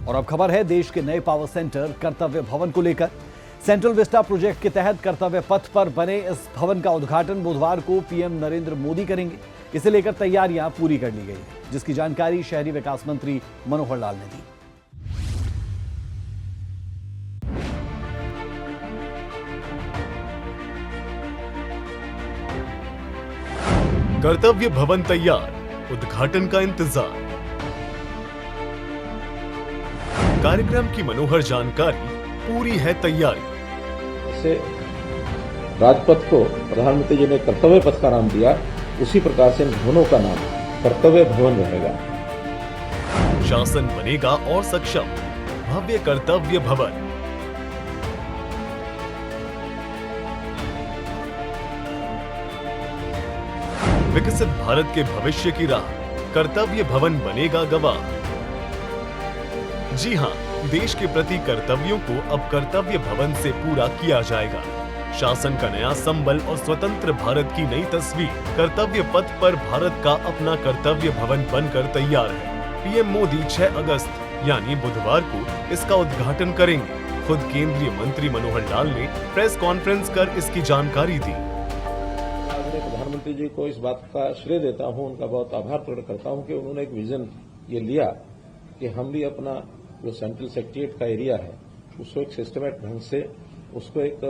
और अब खबर है देश के नए पावर सेंटर कर्तव्य भवन को लेकर। सेंट्रल विस्टा प्रोजेक्ट के तहत कर्तव्य पथ पर बने इस भवन का उद्घाटन बुधवार को पीएम नरेंद्र मोदी करेंगे। इसे लेकर तैयारियां पूरी कर ली गई है, जिसकी जानकारी शहरी विकास मंत्री मनोहर लाल ने दी। कर्तव्य भवन तैयार, उद्घाटन का इंतजार। कार्यक्रम की मनोहर जानकारी, पूरी है तैयारी। जैसे राजपथ को प्रधानमंत्री जी ने कर्तव्य पथ का नाम दिया, उसी प्रकार से इन भवनों का नाम कर्तव्य भवन रहेगा। शासन बनेगा और सक्षम, भव्य कर्तव्य भवन। विकसित भारत के भविष्य की राह, कर्तव्य भवन बनेगा गवाह। जी हां, देश के प्रति कर्तव्यों को अब कर्तव्य भवन से पूरा किया जाएगा। शासन का नया संबल और स्वतंत्र भारत की नई तस्वीर कर्तव्य पथ पर भारत का अपना कर्तव्य भवन बनकर तैयार है। पीएम मोदी 6 अगस्त यानी बुधवार को इसका उद्घाटन करेंगे। खुद केंद्रीय मंत्री मनोहर लाल ने प्रेस कॉन्फ्रेंस कर इसकी जानकारी दी। प्रधानमंत्री जी को इस बात का श्रेय देता हूं, उनका बहुत आभार प्रकट करता हूं कि उन्होंने एक विजन ये लिया कि हम भी अपना जो सेंट्रल सेक्रेटेरिएट का एरिया है उसको एक सिस्टमेटिक ढंग से उसको एक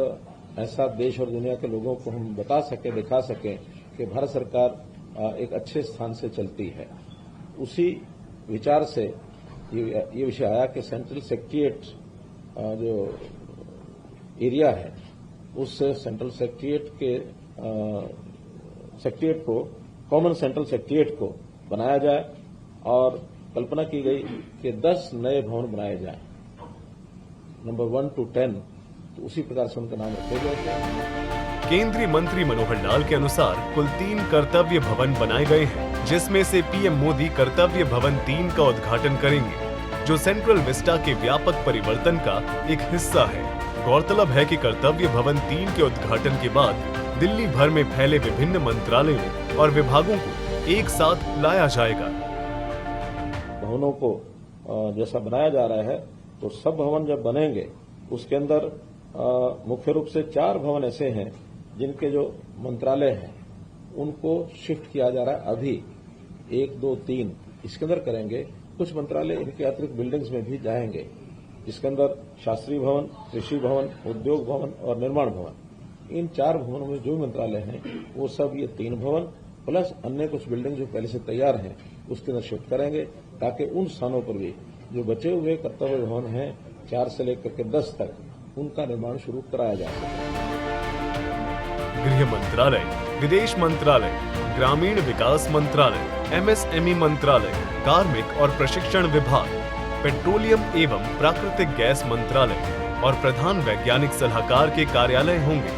ऐसा देश और दुनिया के लोगों को हम बता सकें, दिखा सकें कि भारत सरकार एक अच्छे स्थान से चलती है। उसी विचार से ये विषय आया कि सेंट्रल सेक्रेटेरिएट जो एरिया है उस सेंट्रल सेक्रेटेरिएट के सेक्रेटेरिएट को, कॉमन सेंट्रल सेक्रेटेरिएट को बनाया जाए और कल्पना की गई कि 10 नए भवन बनाए जाएं, नंबर 1 to 10, तो उसी प्रकार से उनका नाम रखे गए। केंद्रीय मंत्री मनोहर लाल के अनुसार कुल 3 कर्तव्य भवन बनाए गए हैं, जिसमें से पीएम मोदी कर्तव्य भवन 3 का उद्घाटन करेंगे, जो सेंट्रल विस्टा के व्यापक परिवर्तन का एक हिस्सा है। गौरतलब है कि कर्तव्य भवन 3 के उद्घाटन के बाद दिल्ली भर में फैले विभिन्न मंत्रालयों और विभागों को एक साथ लाया जाएगा। भवनों को जैसा बनाया जा रहा है, तो सब भवन जब बनेंगे उसके अंदर मुख्य रूप से 4 भवन ऐसे हैं जिनके जो मंत्रालय हैं उनको शिफ्ट किया जा रहा है। अभी 1, 2, 3 इसके अंदर करेंगे। कुछ मंत्रालय इनके अतिरिक्त बिल्डिंग्स में भी जाएंगे, जिसके अंदर शास्त्री भवन, कृषि भवन, उद्योग भवन और निर्माण भवन। इन 4 भवनों में जो मंत्रालय हैं वो सब ये 3 भवन प्लस अन्य कुछ बिल्डिंग जो पहले से तैयार हैं उसके अंदर शिफ्ट करेंगे, ताकि उन स्थानों पर भी जो बचे हुए कर्तव्य भवन हैं 4 से लेकर के 10 तक, उनका निर्माण शुरू कराया जा सके। गृह मंत्रालय, विदेश मंत्रालय, ग्रामीण विकास मंत्रालय, एमएसएमई मंत्रालय, कार्मिक और प्रशिक्षण विभाग, पेट्रोलियम एवं प्राकृतिक गैस मंत्रालय और प्रधान वैज्ञानिक सलाहकार के कार्यालय होंगे।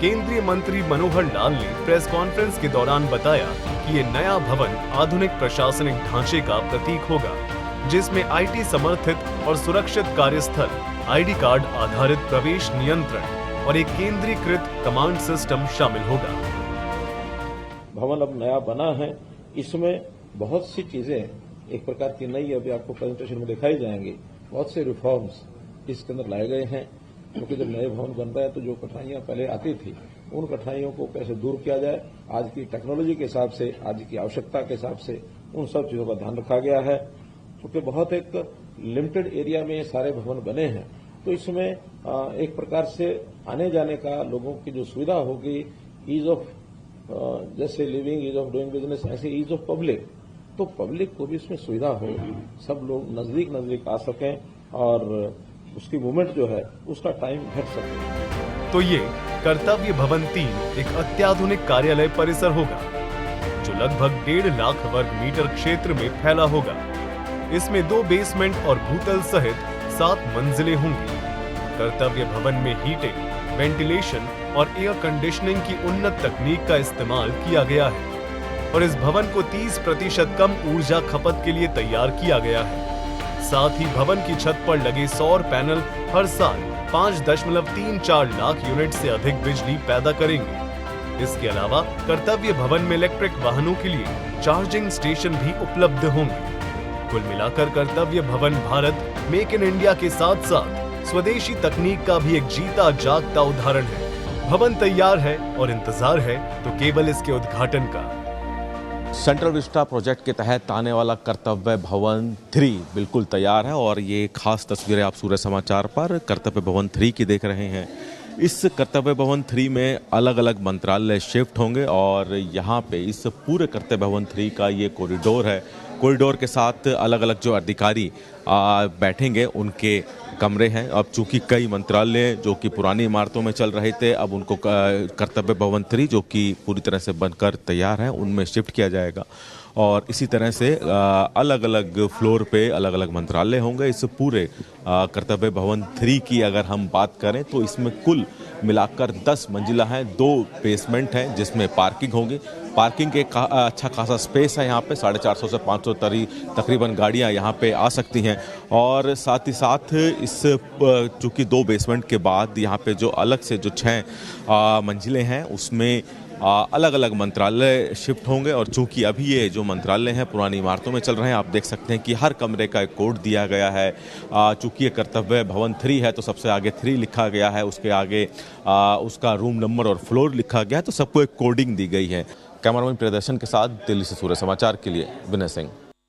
केंद्रीय मंत्री मनोहर लाल ने प्रेस कॉन्फ्रेंस के दौरान बताया कि ये नया भवन आधुनिक प्रशासनिक ढांचे का प्रतीक होगा, जिसमें आईटी समर्थित और सुरक्षित कार्यस्थल, आईडी कार्ड आधारित प्रवेश नियंत्रण और एक केंद्रीकृत कमांड सिस्टम शामिल होगा। भवन अब नया बना है, इसमें बहुत सी चीजें एक प्रकार की नई अभी आपको प्रेजेंटेशन में दिखाई जाएंगी। बहुत से रिफॉर्म्स इसके अंदर लाए गए हैं, क्योंकि जब नए भवन बन रहा है तो जो कठिनाइयां पहले आती थी उन कठिनाइयों को कैसे दूर किया जाए, आज की टेक्नोलॉजी के हिसाब से, आज की आवश्यकता के हिसाब से उन सब चीजों का ध्यान रखा गया है। क्योंकि बहुत एक लिमिटेड एरिया में ये सारे भवन बने हैं, तो इसमें एक प्रकार से आने जाने का लोगों की जो सुविधा होगी, ईज ऑफ जैसे living, ease of doing business, ऐसे ईज ऑफ पब्लिक, तो पब्लिक को भी इसमें सुविधा हो, सब लोग नजदीक आ सकें और उसकी मूवमेंट जो है उसका टाइम घट सके। तो ये कर्तव्य भवन 3 एक अत्याधुनिक कार्यालय परिसर होगा, जो लगभग 1.5 लाख वर्ग मीटर क्षेत्र में फैला होगा। इसमें 2 बेसमेंट और भूतल सहित 7 मंजिलें होंगी। कर्तव्य भवन में हीटिंग, वेंटिलेशन और एयर कंडीशनिंग की उन्नत तकनीक का इस्तेमाल किया गया है और इस भवन को 30% कम ऊर्जा खपत के लिए तैयार किया गया है। साथ ही भवन की छत पर लगे सौर पैनल हर साल 5.34 लाख यूनिट से अधिक बिजली पैदा करेंगे। इसके अलावा कर्तव्य भवन में इलेक्ट्रिक वाहनों के लिए चार्जिंग स्टेशन भी उपलब्ध होंगे। कुल मिलाकर कर्तव्य भवन भारत मेक इन इंडिया के साथ साथ स्वदेशी तकनीक का भी एक जीता जागता उदाहरण है। भवन तैयार है और इंतजार है तो केवल इसके उद्घाटन का। सेंट्रल विस्टा प्रोजेक्ट के तहत आने वाला कर्तव्य भवन 3 बिल्कुल तैयार है और ये खास तस्वीरें आप सूर्य समाचार पर कर्तव्य भवन 3 की देख रहे हैं। इस कर्तव्य भवन 3 में अलग अलग मंत्रालय शिफ्ट होंगे और यहाँ पे इस पूरे कर्तव्य भवन 3 का ये कॉरिडोर है। कॉरिडोर के साथ अलग अलग जो अधिकारी बैठेंगे उनके कमरे हैं। अब चूंकि कई मंत्रालय जो कि पुरानी इमारतों में चल रहे थे, अब उनको कर्तव्य भवन 3 जो कि पूरी तरह से बनकर तैयार है उनमें शिफ्ट किया जाएगा और इसी तरह से अलग अलग फ्लोर पे अलग अलग मंत्रालय होंगे। इस पूरे कर्तव्य भवन 3 की अगर हम बात करें तो इसमें कुल मिलाकर 10 मंजिला हैं, 2 बेसमेंट हैं जिसमें पार्किंग होगी। पार्किंग के अच्छा खासा स्पेस है यहाँ पे, 450 से 500 तकरीबन गाड़ियाँ यहाँ पे आ सकती हैं और साथ ही साथ इस चूँकि 2 बेसमेंट के बाद यहाँ पे जो अलग से जो 6 मंजिलें हैं उसमें अलग अलग मंत्रालय शिफ्ट होंगे और चूंकि अभी ये जो मंत्रालय हैं पुरानी इमारतों में चल रहे हैं, आप देख सकते हैं कि हर कमरे का एक कोड दिया गया है। चूंकि ये कर्तव्य भवन 3 है तो सबसे आगे 3 लिखा गया है, उसके आगे उसका रूम नंबर और फ्लोर लिखा गया है, तो सबको एक कोडिंग दी गई है। कैमरामैन प्रियदर्शन के साथ दिल्ली से सूर्य समाचार के लिए विनय सिंह।